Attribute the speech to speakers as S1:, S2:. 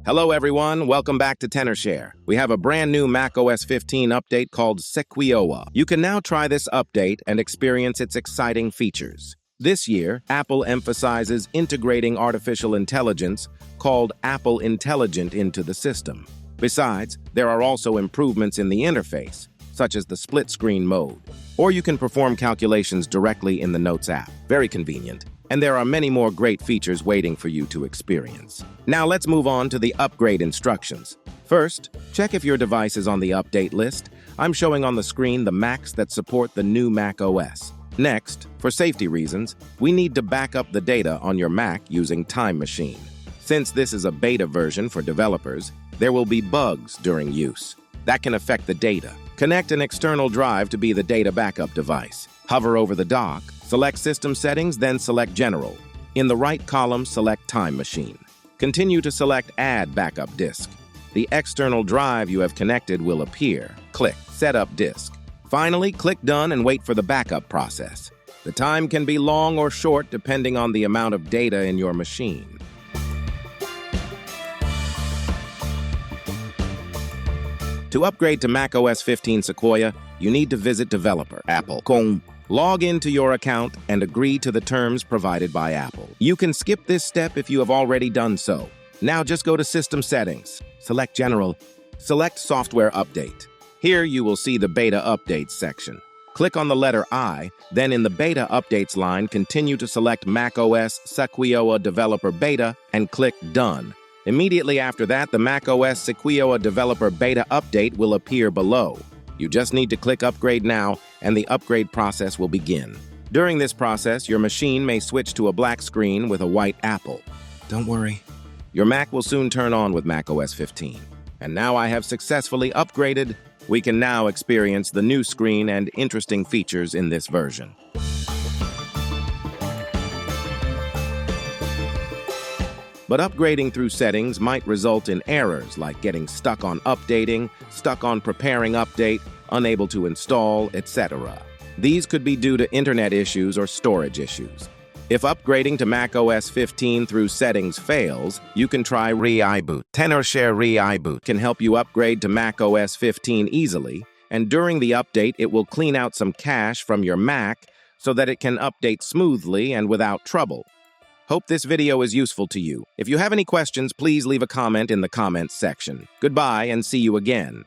S1: Hello everyone, welcome back to Tenorshare. We have a brand new macOS 15 update called Sequoia. You can now try this update and experience its exciting features. This year, Apple emphasizes integrating artificial intelligence called Apple Intelligent into the system. Besides, there are also improvements in the interface, such as the split screen mode. Or you can perform calculations directly in the Notes app. Very convenient. And there are many more great features waiting for you to experience. Now let's move on to the upgrade instructions. First, check if your device is on the update list. I'm showing on the screen the Macs that support the new macOS. Next, for safety reasons, we need to back up the data on your Mac using Time Machine. Since this is a beta version for developers, there will be bugs during use. That can affect the data. Connect an external drive to be the data backup device. Hover over the dock, select System Settings, then select General. In the right column, select Time Machine. Continue to select Add Backup Disk. The external drive you have connected will appear. Click Set Up Disk. Finally, click Done and wait for the backup process. The time can be long or short depending on the amount of data in your machine. To upgrade to macOS 15 Sequoia, you need to visit Developer, Apple.com. Log into your account and agree to the terms provided by Apple. You can skip this step if you have already done so. Now just go to System Settings, select General, select Software Update. Here you will see the Beta Updates section. Click on the letter I, then in the Beta Updates line, continue to select macOS Sequoia Developer Beta and click Done. Immediately after that, the macOS Sequoia Developer Beta update will appear below. You just need to click Upgrade Now, and the upgrade process will begin. During this process, your machine may switch to a black screen with a white apple. Don't worry. Your Mac will soon turn on with macOS 15. And now I have successfully upgraded. We can now experience the new screen and interesting features in this version. But upgrading through settings might result in errors like getting stuck on updating, stuck on preparing update, unable to install, etc. These could be due to internet issues or storage issues. If upgrading to macOS 15 through settings fails, you can try Re-iBoot. Tenorshare Re-iBoot can help you upgrade to macOS 15 easily, and during the update it will clean out some cache from your Mac so that it can update smoothly and without trouble. Hope this video is useful to you. If you have any questions, please leave a comment in the comments section. Goodbye and see you again.